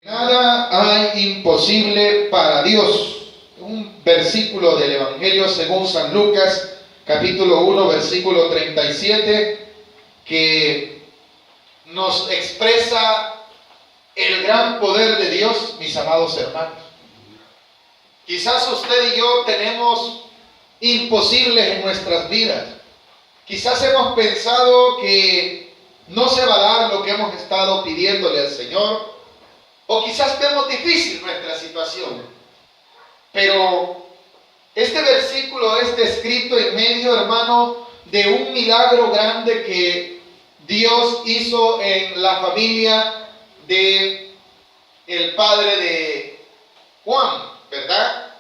Nada hay imposible para Dios. Un versículo del Evangelio según San Lucas, capítulo 1, versículo 37, que nos expresa el gran poder de Dios, mis amados hermanos. Quizás usted y yo tenemos imposibles en nuestras vidas. Quizás hemos pensado que no se va a dar lo que hemos estado pidiéndole al Señor. O quizás vemos difícil nuestra situación. Pero este versículo es descrito en medio, hermano, de un milagro grande que Dios hizo en la familia de el padre de Juan, ¿verdad?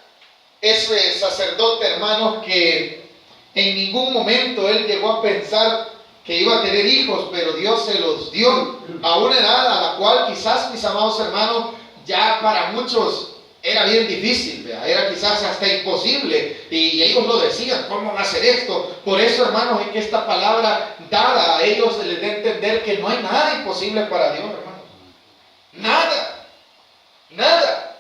Ese sacerdote, hermanos, que en ningún momento él llegó a pensar que iba a tener hijos, pero Dios se los dio a una edad a la cual quizás, mis amados hermanos, ya para muchos era bien difícil, ¿verdad? Era quizás hasta imposible, y ellos lo decían, ¿cómo va a ser esto? Por eso, hermanos, es que esta palabra dada a ellos se les da a entender que no hay nada imposible para Dios, hermano. Nada, nada.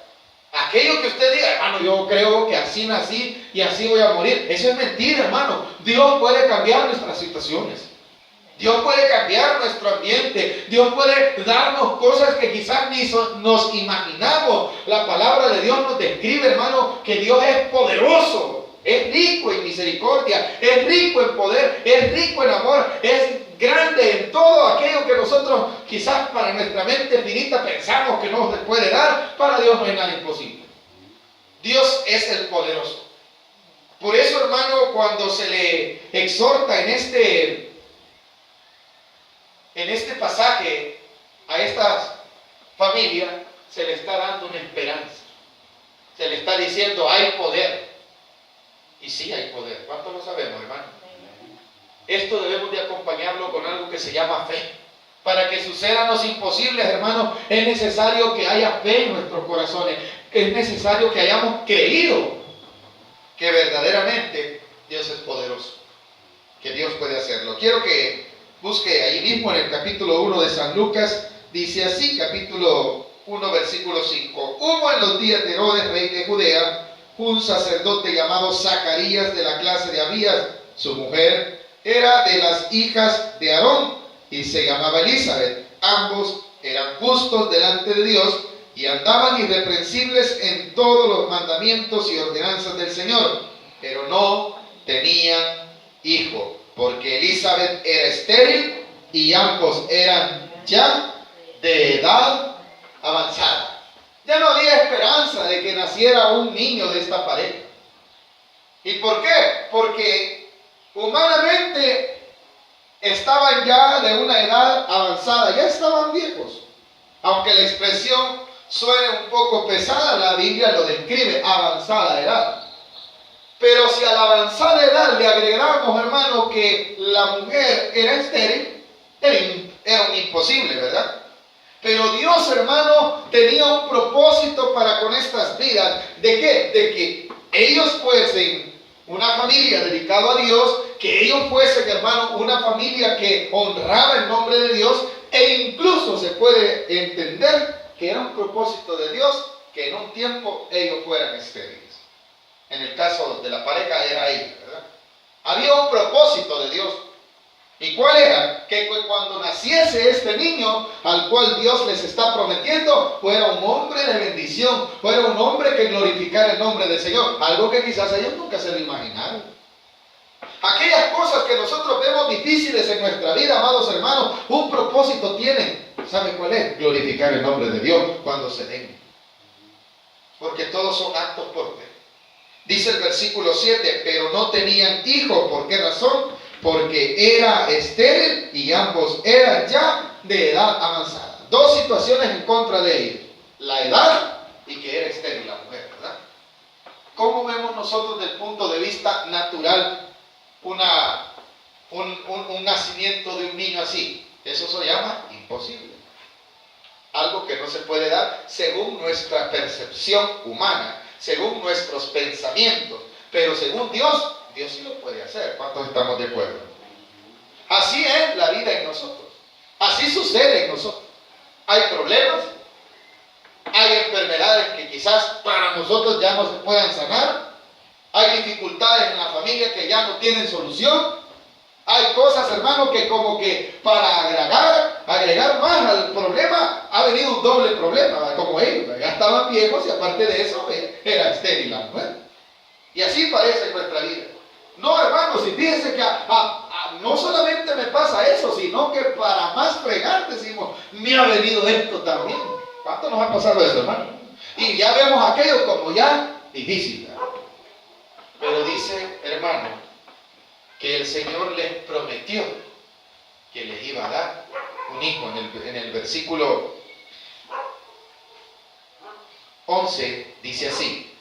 Aquello que usted diga, hermano, yo creo que así nací y así voy a morir, eso es mentira, hermano. Dios puede cambiar nuestras situaciones. Dios puede cambiar nuestro ambiente. Dios puede darnos cosas que quizás ni nos imaginamos. La palabra de Dios nos describe, hermano, que Dios es poderoso, es rico en misericordia, es rico en poder, es rico en amor, es grande en todo aquello que nosotros quizás para nuestra mente finita pensamos que no nos puede dar. Para Dios no hay nada imposible. Dios es el poderoso. Por eso, hermano, cuando se le exhorta en este pasaje a esta familia, se le está dando una esperanza. Se le está diciendo, hay poder. Y sí hay poder. ¿Cuánto lo sabemos, hermano? Esto debemos de acompañarlo con algo que se llama fe. Para que sucedan los imposibles, hermano, es necesario que haya fe en nuestros corazones. Es necesario que hayamos creído que verdaderamente Dios es poderoso, que Dios puede hacerlo. Quiero que busque ahí mismo en el capítulo 1 de San Lucas, dice así, capítulo 1, versículo 5. Hubo en los días de Herodes, rey de Judea, un sacerdote llamado Zacarías, de la clase de Abías. Su mujer era de las hijas de Aarón y se llamaba Elizabeth. Ambos eran justos delante de Dios y andaban irreprensibles en todos los mandamientos y ordenanzas del Señor, pero no tenían hijo, porque Elizabeth era estéril y ambos eran ya de edad avanzada. Ya no había esperanza de que naciera un niño de esta pareja. ¿Y por qué? Porque humanamente estaban ya de una edad avanzada, ya estaban viejos. Aunque la expresión suene un poco pesada, la Biblia lo describe, avanzada edad. Pero si a la avanzada edad le agregamos, hermano, que la mujer era estéril, era un imposible, ¿verdad? Pero Dios, hermano, tenía un propósito para con estas vidas. ¿De qué? De que ellos fuesen una familia dedicada a Dios, que ellos fuesen, hermano, una familia que honraba el nombre de Dios, e incluso se puede entender que era un propósito de Dios que en un tiempo ellos fueran estériles. En el caso de la pareja era ella, ¿verdad? Había un propósito de Dios. ¿Y cuál era? Que cuando naciese este niño al cual Dios les está prometiendo, fuera un hombre de bendición, fuera un hombre que glorificara el nombre del Señor. Algo que quizás ellos nunca se lo imaginaron. Aquellas cosas que nosotros vemos difíciles en nuestra vida, amados hermanos, un propósito tienen. ¿Sabe cuál es? Glorificar el nombre de Dios cuando se den. Porque todos son actos por fe. Dice el versículo 7, pero no tenían hijos. ¿Por qué razón? Porque era estéril y ambos eran ya de edad avanzada. Dos situaciones en contra de ellos. La edad y que era estéril la mujer, ¿verdad? ¿Cómo vemos nosotros desde el punto de vista natural un nacimiento de un niño así? Eso se llama imposible. Algo que no se puede dar según nuestra percepción humana, según nuestros pensamientos, pero según Dios, Dios sí lo puede hacer. ¿Cuántos estamos de acuerdo? Así es la vida en nosotros, así sucede en nosotros. Hay problemas, quizás para nosotros ya no se puedan sanar. Hay dificultades en la familia que ya no tienen solución. Hay cosas, hermano, que como que para agregar más al problema, ha venido un doble problema, ¿verdad? Como ellos, ya estaban viejos y aparte de eso, era estéril la mujer. Y así parece en nuestra vida. No, hermanos, y fíjense que no solamente me pasa eso, sino que para más fregar decimos, me ha venido esto también. ¿Cuánto nos ha pasado eso, hermano? Y ya vemos aquello como ya difícil, ¿verdad? Pero dice, hermano, que el Señor les prometió que les iba a dar un hijo. En el versículo 11 dice así: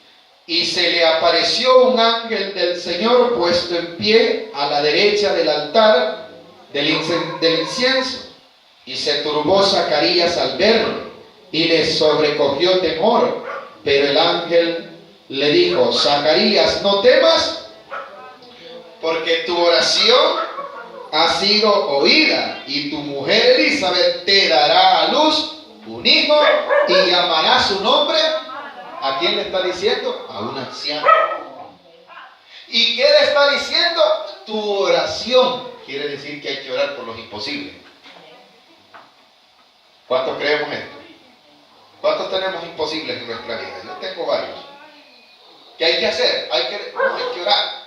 y se le apareció un ángel del Señor puesto en pie a la derecha del altar del incienso, y se turbó Zacarías al verlo, y le sobrecogió temor. Pero el ángel le dijo: Zacarías, no temas, porque tu oración ha sido oída, y tu mujer Elizabeth te dará a luz un hijo, y llamará su nombre. ¿A quién le está diciendo? A un anciano. ¿Y qué le está diciendo? Tu oración. Quiere decir que hay que orar por los imposibles. ¿Cuántos creemos esto? ¿Cuántos tenemos imposibles en nuestra vida? Yo tengo varios. ¿Qué hay que hacer? Hay que orar.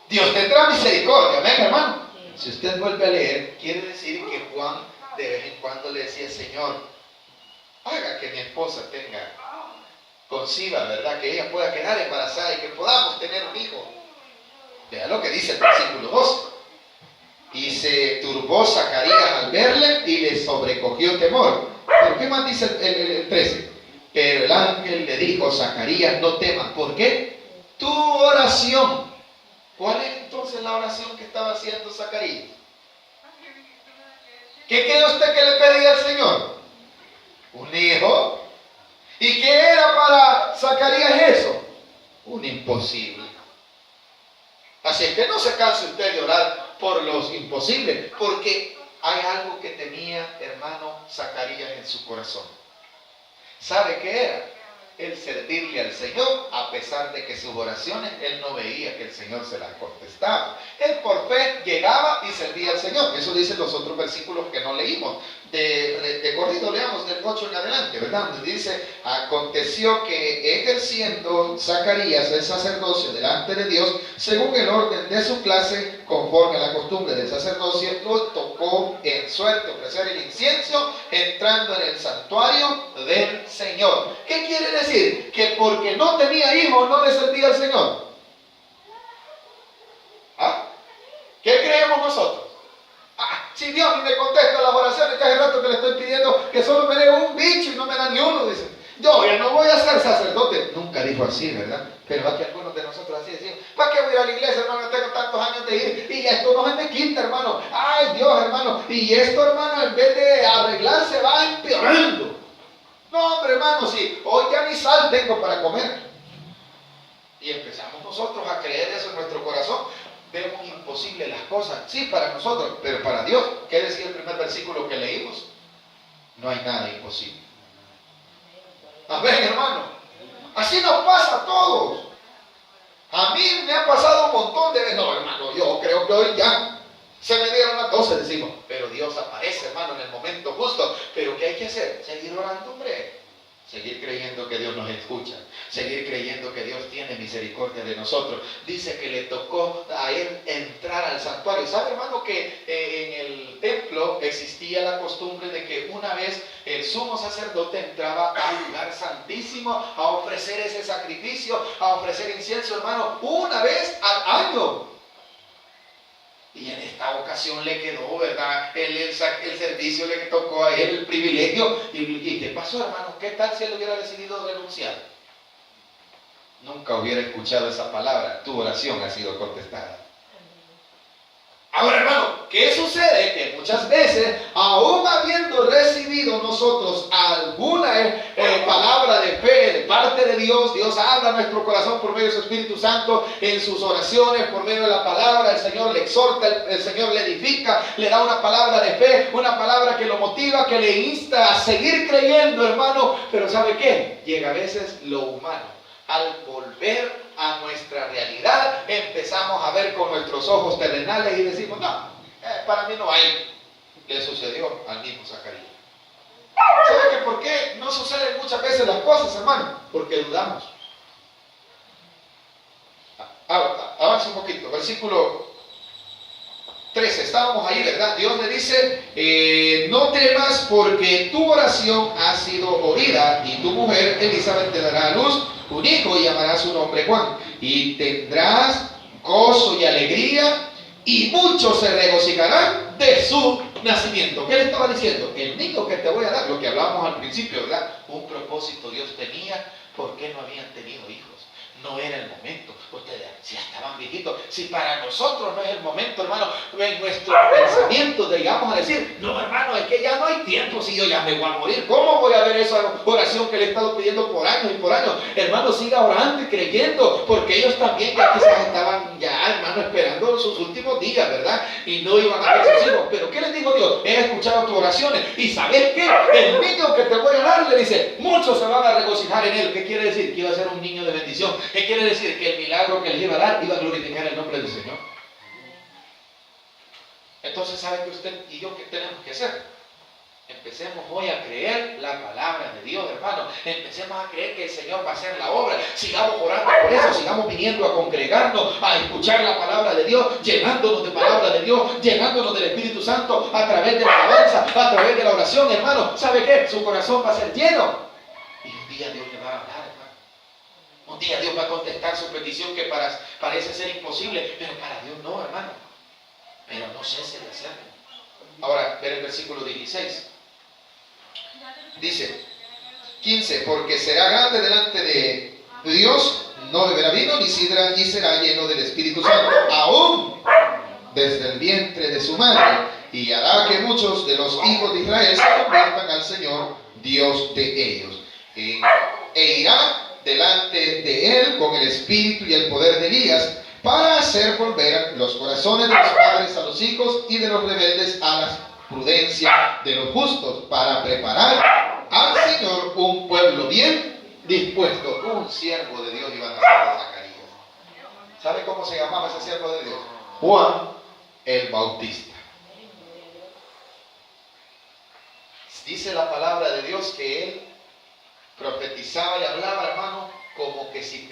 Dios tendrá misericordia, amén, hermano. Si usted vuelve a leer, quiere decir que Juan de vez en cuando le decía: Señor, haga que mi esposa conciba, ¿verdad? Que ella pueda quedar embarazada y que podamos tener un hijo. Vea lo que dice el versículo 12. Y se turbó Zacarías al verle y le sobrecogió temor. ¿Pero qué más dice el 13? Pero el ángel le dijo: Zacarías, no temas. ¿Por qué? Tu oración. ¿Cuál es entonces la oración que estaba haciendo Zacarías? ¿Qué cree usted que le pedía al Señor? Un hijo. ¿Y qué era para Zacarías eso? Un imposible. Así que no se canse usted de orar por los imposibles, porque hay algo que tenía, hermano, Zacarías en su corazón. ¿Sabe qué era? El servirle al Señor, a pesar de que sus oraciones él no veía que el Señor se las contestaba. Él por fe llegaba y servía al Señor. Eso dicen los otros versículos que no leímos. De corrido leamos del 8 en adelante, ¿verdad? Donde dice: aconteció que ejerciendo Zacarías el sacerdocio delante de Dios, según el orden de su clase, conforme a la costumbre del sacerdocio, lo tocó en suerte ofrecer el incienso, entrando en el santuario del Señor. ¿Qué quiere decir? Que porque no tenía hijos no le servía al Señor. ¿Ah? ¿Qué creemos nosotros? Si Dios ni me contesta las oraciones, que hace rato que le estoy pidiendo que solo me dé un bicho y no me da ni uno, dice. Yo ya no voy a ser sacerdote. Nunca dijo así, ¿verdad? Pero aquí algunos de nosotros así decimos: ¿para qué voy a ir a la iglesia, hermano? Tengo tantos años de ir y esto no se me quita, hermano. Ay, Dios, hermano. Y esto, hermano, en vez de arreglarse, va empeorando. No, hombre, hermano, si hoy ya ni sal tengo para comer. Y empezamos nosotros a creer eso en nuestro corazón. Vemos imposibles las cosas, sí, para nosotros, pero para Dios. ¿Qué decía el primer versículo que leímos? No hay nada imposible. Amén, hermano. Así nos pasa a todos. A mí me ha pasado un montón de veces. No, hermano, yo creo que hoy ya se me dieron las 12, decimos. Pero Dios aparece, hermano, en el momento justo. ¿Pero qué hay que hacer? Seguir orando, hombre. Seguir creyendo que Dios nos escucha. Seguir creyendo que Dios tiene misericordia de nosotros. Dice que le tocó a él entrar al santuario. ¿Sabe, hermano, que en el templo existía la costumbre de que una vez el sumo sacerdote entraba al lugar santísimo a ofrecer ese sacrificio, a ofrecer incienso, hermano, una vez al año? Y en esta ocasión le quedó, ¿verdad? El servicio le tocó a él, el privilegio. ¿Y qué pasó, hermano? ¿Qué tal si él hubiera decidido renunciar? Nunca hubiera escuchado esa palabra. Tu oración ha sido contestada. Ahora, hermano, ¿qué sucede? Que muchas veces, aún habiendo recibido nosotros alguna palabra de fe de parte de de Dios. Dios habla a nuestro corazón por medio de su Espíritu Santo, en sus oraciones, por medio de la palabra. El Señor le exhorta, el Señor le edifica, le da una palabra de fe, una palabra que lo motiva, que le insta a seguir creyendo, hermano. Pero ¿sabe qué? Llega a veces lo humano. Al volver a nuestra realidad, empezamos a ver con nuestros ojos terrenales y decimos, no, para mí no hay. Le sucedió al mismo Zacarías. ¿Sabe que por qué no suceden muchas veces las cosas, hermano? Porque dudamos. Avanza un poquito, versículo 13, estábamos ahí, ¿verdad? Dios le dice, no temas porque tu oración ha sido oída y tu mujer Elizabeth te dará a luz un hijo y llamará su nombre Juan. Y tendrás gozo y alegría y muchos se regocijarán de su nacimiento. ¿Qué le estaba diciendo? El niño que te voy a dar, lo que hablábamos al principio, ¿verdad? Un propósito Dios tenía. ¿Por qué no habían tenido hijos? No era el momento. Ustedes si estaban viejitos, si para nosotros no es el momento, hermano, en nuestro pensamiento llegamos a decir, no, hermano, es que ya no hay tiempo, si yo ya me voy a morir, ¿cómo voy a ver esa oración que le he estado pidiendo por años y por años? Hermano, siga orando y creyendo, porque ellos también ya quizás estaban ya, hermano, esperando sus últimos días, ¿verdad? Y no iban a ver sus hijos. Pero ¿qué les dijo Dios? He escuchado tus oraciones y ¿sabes qué? El niño que te voy a dar, le dice, muchos se van a regocijar en él. ¿Qué quiere decir? Que iba a ser un niño de bendición. ¿Qué quiere decir? Que el milagro que les iba a dar iba a glorificar el nombre del Señor. Entonces, ¿sabe que usted y yo qué tenemos que hacer? Empecemos hoy a creer la palabra de Dios, hermano. Empecemos a creer que el Señor va a hacer la obra. Sigamos orando por eso, sigamos viniendo a congregarnos, a escuchar la palabra de Dios, llenándonos de palabra de Dios, llenándonos del Espíritu Santo a través de la alabanza, a través de la oración, hermano. ¿Sabe qué? Su corazón va a ser lleno. Y un día Dios le va a hablar, hermano. Un día Dios va a contestar su petición que parece ser imposible, pero para Dios no, hermano. Pero no cese de hacerlo. Ahora, ver el versículo 16. Dice 15, porque será grande delante de Dios, no beberá vino ni sidra, y será lleno del Espíritu Santo, aún desde el vientre de su madre, y hará que muchos de los hijos de Israel se conviertan al Señor, Dios de ellos. E irá delante de él con el espíritu y el poder de Elías, para hacer volver los corazones de los padres a los hijos y de los rebeldes a la prudencia de los justos, para preparar al Señor un pueblo bien dispuesto. Un siervo de Dios iba a nacer de Zacarías. ¿Sabe cómo se llamaba ese siervo de Dios? Juan el Bautista. Dice la palabra de Dios que él profetizaba y hablaba, hermano, como que si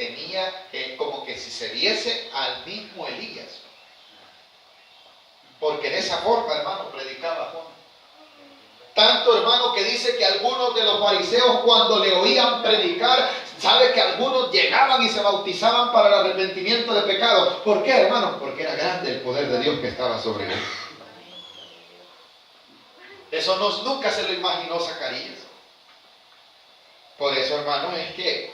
se viese al mismo Elías. Porque de esa forma, hermano, predicaba Juan. Tanto, hermano, que dice que algunos de los fariseos, cuando le oían predicar, sabe que algunos llegaban y se bautizaban para el arrepentimiento de pecados. ¿Por qué, hermano? Porque era grande el poder de Dios que estaba sobre él. Eso nunca se lo imaginó Zacarías. Por eso, hermano, es que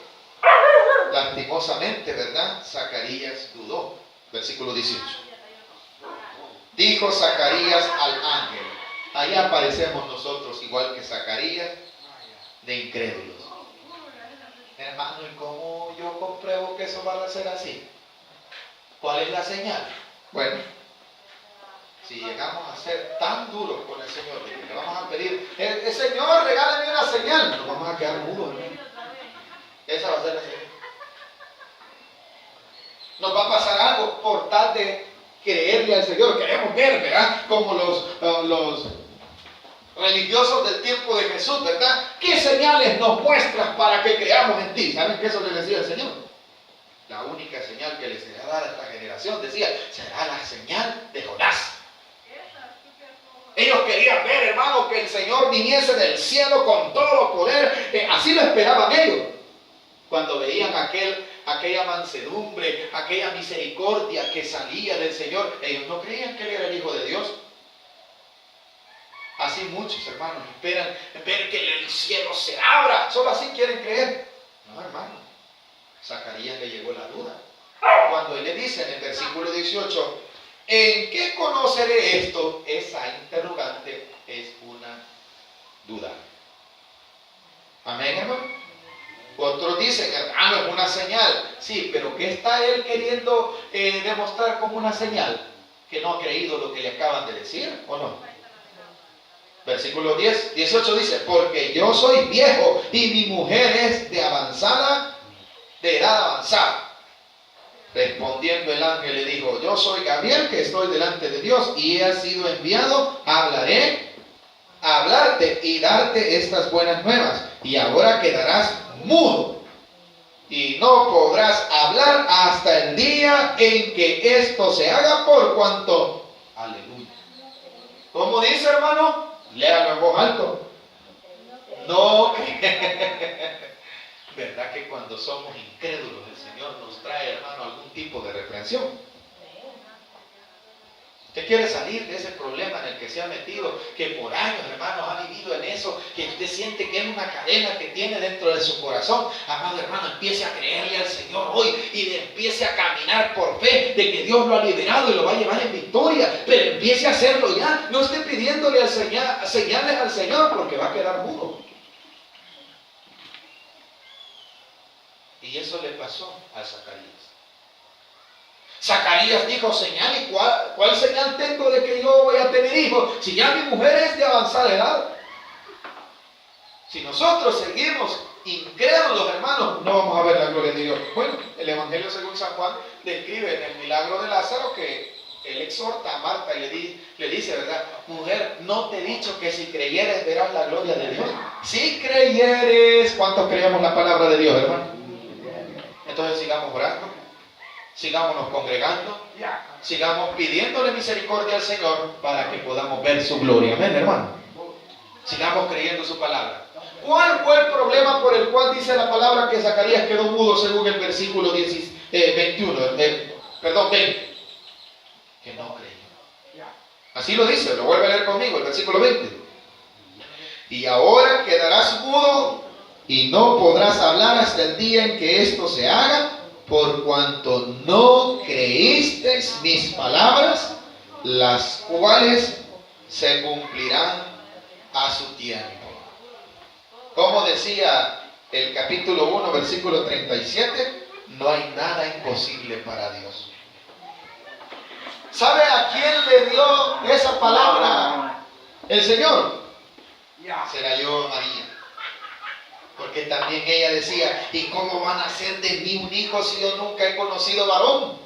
lastimosamente, ¿verdad? Zacarías dudó. Versículo 18. Dijo Zacarías al ángel. Ahí aparecemos nosotros igual que Zacarías, de incrédulos. Hermano, ¿y cómo yo compruebo que eso va a ser así? ¿Cuál es la señal? Bueno, si llegamos a ser tan duros con el Señor, de que le vamos a pedir, el Señor, regálame una señal, nos vamos a quedar mudos, hermano. Esa va a ser la señal. Nos va a pasar algo por tal de creerle al Señor. Queremos ver, ¿verdad? Como los religiosos del tiempo de Jesús, ¿verdad? ¿Qué señales nos muestras para que creamos en ti? ¿Saben qué eso les decía el Señor? La única señal que les será dada a esta generación, decía, será la señal de Jonás. Ellos querían ver, hermano, que el Señor viniese del cielo con todo poder. Así lo esperaban ellos. Cuando veían aquella mansedumbre, aquella misericordia que salía del Señor, ellos no creían que Él era el Hijo de Dios. Así muchos, hermanos, esperan ver que el cielo se abra. Solo así quieren creer. No, hermano. Zacarías le llegó la duda. Cuando Él le dice en el versículo 18, ¿en qué conoceré esto? Esa interrogante es una duda. Amén, hermano. Otros dicen, hermano, es una señal. Sí, pero ¿qué está él queriendo demostrar como una señal? Que no ha creído lo que le acaban de decir, ¿o no? Versículo 18 dice, porque yo soy viejo y mi mujer es de edad avanzada. Respondiendo el ángel le dijo, yo soy Gabriel, que estoy delante de Dios y he sido enviado a hablarte y darte estas buenas nuevas. Y ahora quedarás mudo y no podrás hablar hasta el día en que esto se haga, por cuanto, aleluya. ¿Cómo dice, hermano? Léalo en voz alta. No, ¿verdad que cuando somos incrédulos el Señor nos trae, hermano, algún tipo de reprensión? Usted quiere salir de ese problema en el que se ha metido, que por años, hermanos, ha vivido en eso, que usted siente que es una cadena que tiene dentro de su corazón. Amado hermano, empiece a creerle al Señor hoy y empiece a caminar por fe de que Dios lo ha liberado y lo va a llevar en victoria. Pero empiece a hacerlo ya. No esté pidiéndole señales al Señor, porque va a quedar mudo. Y eso le pasó a Zacarías. Zacarías dijo, señal, ¿y cuál señal tengo de que yo voy a tener hijos? Si ya mi mujer es de avanzada edad. Si nosotros seguimos incrédulos, hermanos, no vamos a ver la gloria de Dios. Bueno, el Evangelio según San Juan describe en el milagro de Lázaro que él exhorta a Marta y le dice, ¿verdad? Mujer, ¿no te he dicho que si creyeres verás la gloria de Dios? Si creyeres. ¿Cuántos creemos la palabra de Dios, hermano? Entonces sigamos orando, sigámonos congregando, sigamos pidiéndole misericordia al Señor para que podamos ver su gloria. Amén, hermano. Sigamos creyendo su palabra. ¿Cuál fue el problema por el cual dice la palabra que Zacarías quedó mudo según el versículo 20? Que no creyó. Así lo dice, lo vuelve a leer conmigo, el versículo 20. Y ahora quedarás mudo y no podrás hablar hasta el día en que esto se haga, por cuanto no creísteis mis palabras, las cuales se cumplirán a su tiempo. Como decía el capítulo 1, versículo 37, no hay nada imposible para Dios. ¿Sabe a quién le dio esa palabra el Señor? Se la dio a María. Porque también ella decía, ¿y cómo van a hacer de mí un hijo si yo nunca he conocido varón?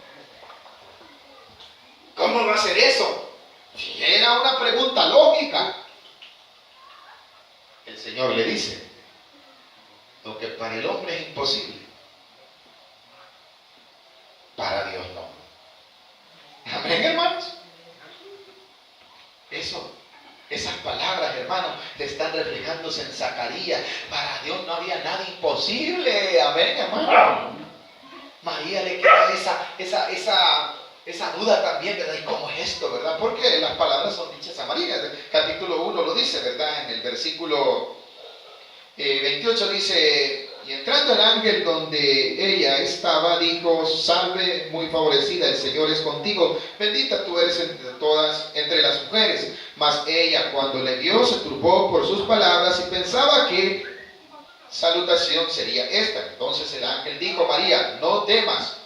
¿Cómo va a ser eso? Si era una pregunta lógica. El Señor le dice, lo que para el hombre es imposible, para Dios no. Amén, hermanos. Esas palabras, hermanos, están reflejándose en Zacarías. Para Dios no había nada imposible. Amén, hermano. María le queda esa duda también, ¿verdad? ¿Y cómo es esto, verdad? Porque las palabras son dichas a María. El capítulo 1 lo dice, ¿verdad? En el versículo 28 dice, y entrando el ángel donde ella estaba, dijo, salve muy favorecida, el Señor es contigo, bendita tú eres entre las mujeres. Mas ella, cuando le vio, se turbó por sus palabras y pensaba que salutación sería esta. Entonces el ángel dijo, María, no temas,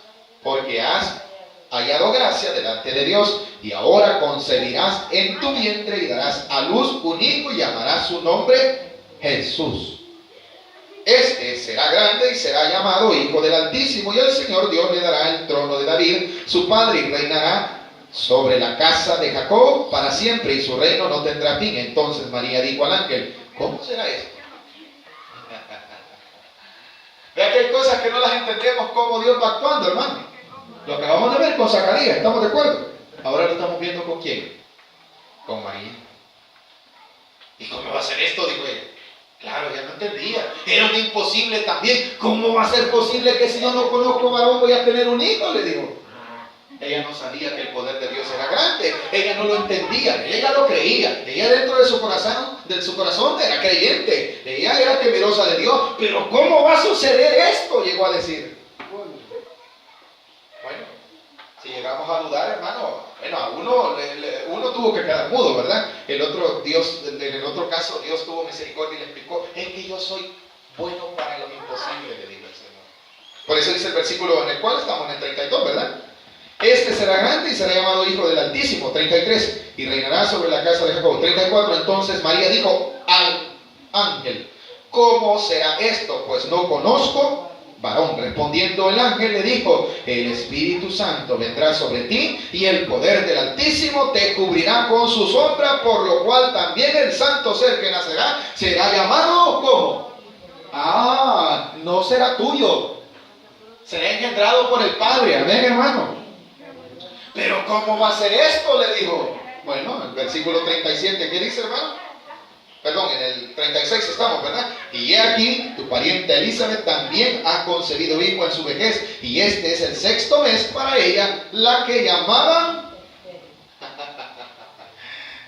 porque has hallado gracia delante de Dios, y ahora concebirás en tu vientre y darás a luz un hijo y llamarás su nombre Jesús. Este será grande y será llamado Hijo del Altísimo, y el Señor Dios le dará el trono de David, su padre, y reinará sobre la casa de Jacob para siempre, y su reino no tendrá fin. Entonces María dijo al ángel, ¿cómo será esto? Vea que hay cosas que no las entendemos cómo Dios va actuando, hermano. Lo acabamos de ver con Zacarías, ¿estamos de acuerdo? Ahora lo estamos viendo ¿con quién? Con María. ¿Y cómo va a ser esto? Dijo ella. Claro, ya no entendía. Era un imposible también. ¿Cómo va a ser posible que si yo no conozco varón voy a tener un hijo? Le dijo. Ella no sabía que el poder de Dios era grande. Ella no lo entendía. Ella lo creía. Ella dentro de su corazón era creyente. Ella era temerosa de Dios. Pero ¿cómo va a suceder esto? Llegó a decir. Bueno, si llegamos a dudar, hermano, a uno tuvo que quedar mudo, ¿verdad? En el otro caso, Dios tuvo misericordia y le explicó, es que yo soy bueno para lo imposible, le dijo el Señor. Por eso dice el versículo en el cual estamos, en el 32, ¿verdad? Este será grande y será llamado Hijo del Altísimo. 33. Y reinará sobre la casa de Jacob. 34. Entonces María dijo al ángel: ¿cómo será esto? Pues no conozco varón. Respondiendo el ángel le dijo: el Espíritu Santo vendrá sobre ti y el poder del Altísimo te cubrirá con su sombra, por lo cual también el santo ser que nacerá será llamado ¿cómo? No será tuyo, será engendrado por el Padre. Amén, hermano. Pero ¿cómo va a ser esto?, le dijo. Bueno, el versículo 37, ¿qué dice, hermano? Perdón, en el 36 estamos, ¿verdad? Y he aquí, tu pariente Elizabeth también ha concebido hijo en su vejez, y este es el 6º mes para ella, la que llamaban.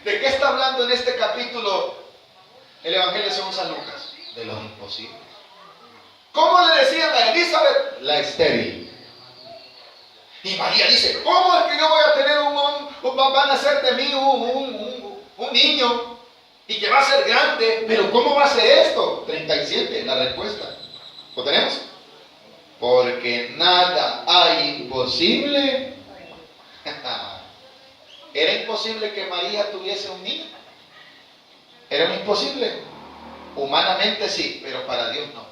¿De qué está hablando en este capítulo el Evangelio según San Lucas? De los imposibles. ¿Cómo le decían a Elizabeth? La estéril. Y María dice: ¿cómo es que yo voy a tener van a hacer de mí un niño y que va a ser grande? Pero ¿cómo va a ser esto? 37, la respuesta. ¿Lo tenemos? Porque nada hay imposible. ¿Era imposible que María tuviese un niño? ¿Era imposible? Humanamente sí, pero para Dios no.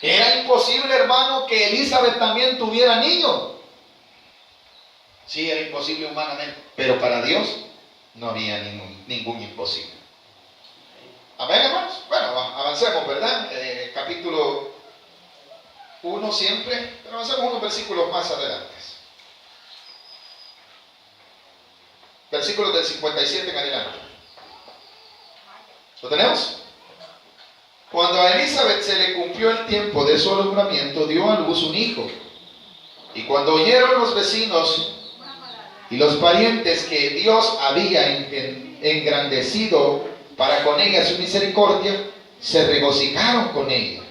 ¿Era imposible, hermano, que Elizabeth también tuviera niños? Sí, era imposible humanamente, pero para Dios no había ningún imposible. Amén, hermanos. Bueno, avancemos, ¿verdad? Capítulo 1 siempre, pero avancemos unos versículos más adelante. Versículos del 57 en adelante. ¿Lo tenemos? Cuando a Elizabeth se le cumplió el tiempo de su alumbramiento, dio a luz un hijo. Y cuando oyeron los vecinos y los parientes que Dios había engrandecido para con ella su misericordia, se regocijaron con ella.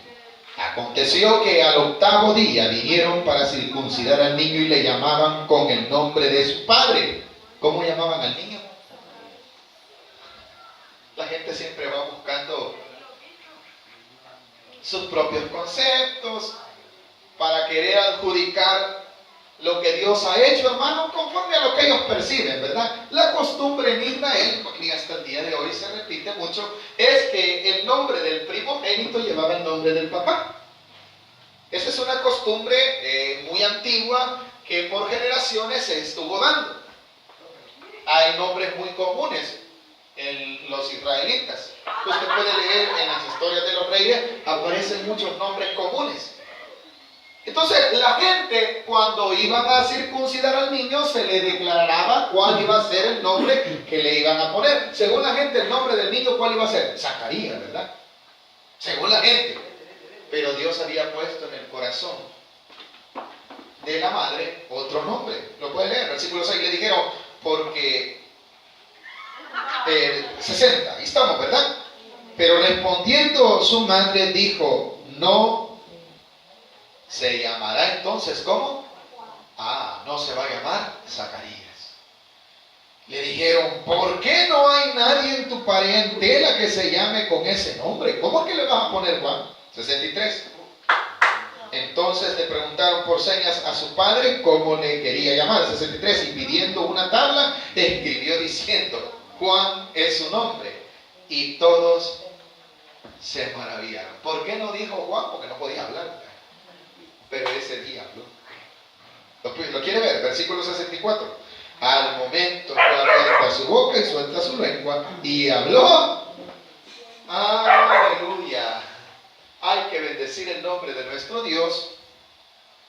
Aconteció que al 8º día vinieron para circuncidar al niño y le llamaban con el nombre de su padre. ¿Cómo llamaban al niño? La gente siempre va buscando sus propios conceptos para querer adjudicar lo que Dios ha hecho, hermano, conforme a lo que ellos perciben, ¿verdad? La costumbre en Israel, y hasta el día de hoy se repite mucho, es que el nombre del primogénito llevaba el nombre del papá. Esa es una costumbre muy antigua que por generaciones se estuvo dando. Hay nombres muy comunes en los israelitas. Usted puede leer en las historias de los reyes, aparecen muchos nombres comunes. Entonces la gente, cuando iban a circuncidar al niño, se le declaraba cuál iba a ser el nombre que le iban a poner. Según la gente, el nombre del niño, ¿cuál iba a ser? Zacarías, ¿verdad? Según la gente. Pero Dios había puesto en el corazón de la madre otro nombre. Lo pueden leer, versículo 6, le dijeron, porque 60, ahí estamos, ¿verdad? Pero respondiendo su madre dijo: no se llamará entonces, ¿cómo? No se va a llamar Zacarías. Le dijeron: ¿por qué no hay nadie en tu parentela que se llame con ese nombre? ¿Cómo es que le vas a poner Juan? 63. Entonces le preguntaron por señas a su padre cómo le quería llamar. 63. Y pidiendo una tabla, escribió diciendo: Juan es su nombre. Y todos se maravillaron. ¿Por qué no dijo Juan? Porque no podía hablar. Pero ese día habló. ¿Lo quiere ver? Versículo 64. Al momento fue abierta su boca y suelta su lengua y habló. Aleluya. Hay que bendecir el nombre de nuestro Dios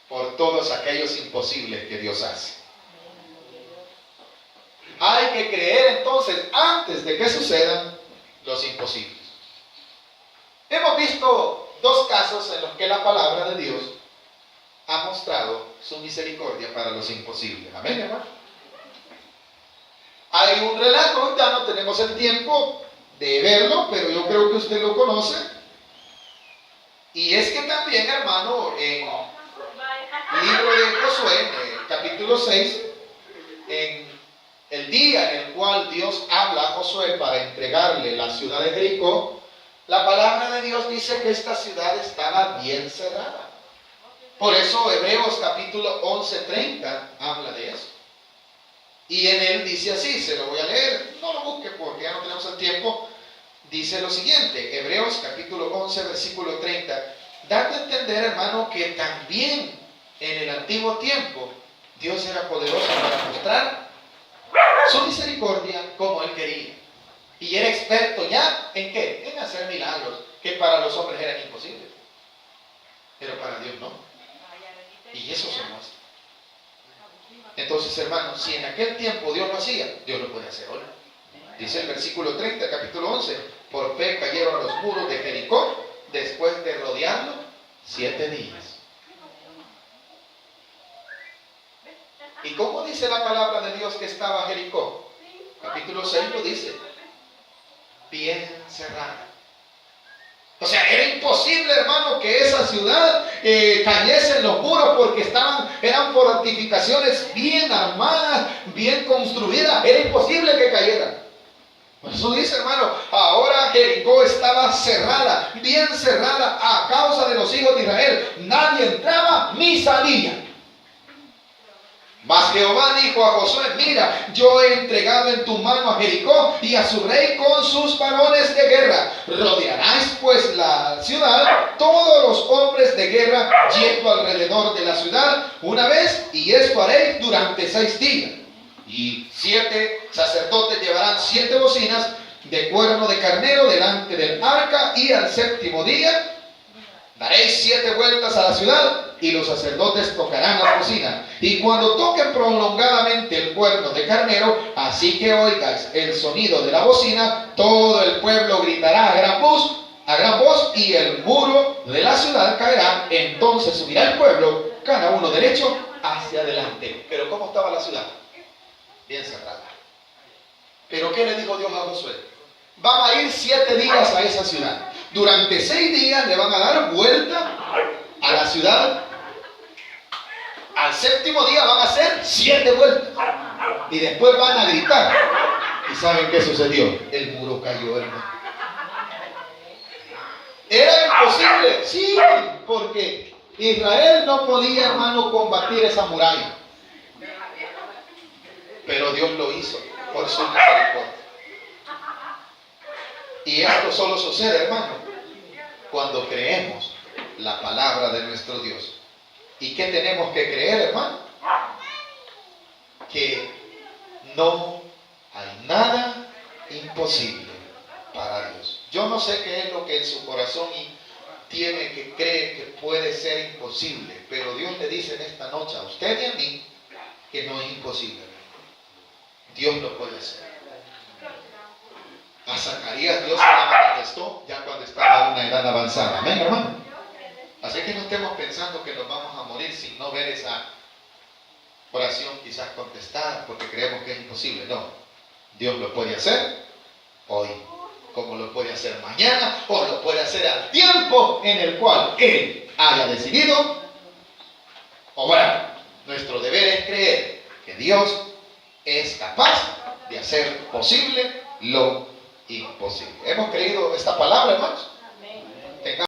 por todos aquellos imposibles que Dios hace. Hay que creer entonces antes de que sucedan los imposibles. Hemos visto dos casos en los que la palabra de Dios ha mostrado su misericordia para los imposibles. Amén, hermano. Hay un relato, ya no tenemos el tiempo de verlo, pero yo creo que usted lo conoce. Y es que también, hermano, en el libro de Josué, en el capítulo 6, en el día en el cual Dios habla a Josué para entregarle la ciudad de Jericó, La palabra de Dios dice que esta ciudad estaba bien cerrada. Por eso Hebreos capítulo 11:30 habla de eso. Y en él dice así, se lo voy a leer, no lo busque porque ya no tenemos el tiempo. Dice lo siguiente, Hebreos capítulo 11, versículo 30, dando a entender, hermano, que también en el antiguo tiempo Dios era poderoso para mostrar su misericordia como Él quería. Y era experto ya ¿en qué? En hacer milagros que para los hombres eran imposibles. Pero para Dios no. Y eso se muestra. Entonces, hermanos, si en aquel tiempo Dios lo hacía, Dios lo puede hacer hoy. Dice el versículo 30, capítulo 11, por fe cayeron los muros de Jericó después de rodearlo 7 días. ¿Y cómo dice la palabra de Dios que estaba Jericó? Capítulo 6 lo dice, bien cerrada. O sea, era imposible, hermano, que esa ciudad cayese en los muros porque eran fortificaciones bien armadas, bien construidas. Era imposible que cayera. Por eso dice, hermano, ahora Jericó estaba cerrada, bien cerrada a causa de los hijos de Israel. Nadie entraba ni salía. Mas Jehová dijo a Josué, mira, yo he entregado en tu mano a Jericó y a su rey con sus varones de guerra. Rodearás pues la ciudad, todos los hombres de guerra yendo alrededor de la ciudad una vez, y esto haréis durante 6 días. Y 7 sacerdotes llevarán 7 bocinas de cuerno de carnero delante del arca, y al 7º día daréis 7 vueltas a la ciudad, y los sacerdotes tocarán las bocinas. Y cuando toquen prolongadamente el cuerno de carnero, así que oigáis el sonido de la bocina, todo el pueblo gritará a gran voz, y el muro de la ciudad caerá. Entonces subirá el pueblo, cada uno derecho hacia adelante. Pero ¿cómo estaba la ciudad? Bien cerrada. Pero ¿qué le dijo Dios a Josué? Van a ir 7 días a esa ciudad. Durante 6 días le van a dar vuelta a la ciudad. Al 7º día van a hacer 7 vueltas. Y después van a gritar. ¿Y saben qué sucedió? El muro cayó, hermano. ¿Era imposible? Sí, porque Israel no podía, hermano, combatir esa muralla. Pero Dios lo hizo por su misericordia. Y esto solo sucede, hermano, cuando creemos la palabra de nuestro Dios. ¿Y qué tenemos que creer, hermano? Que no hay nada imposible para Dios. Yo no sé qué es lo que en su corazón tiene, que cree que puede ser imposible, pero Dios le dice en esta noche a usted y a mí que no es imposible. Dios lo puede hacer. A Zacarías Dios se la manifestó ya cuando estaba en una edad avanzada. Amén, hermano. Así que no estemos pensando que nos vamos a morir sin no ver esa oración quizás contestada porque creemos que es imposible. No, Dios lo puede hacer hoy, como lo puede hacer mañana, o lo puede hacer al tiempo en el cual Él haya decidido obrar. Nuestro deber es creer que Dios es capaz de hacer posible lo imposible. ¿Hemos creído esta palabra, hermanos?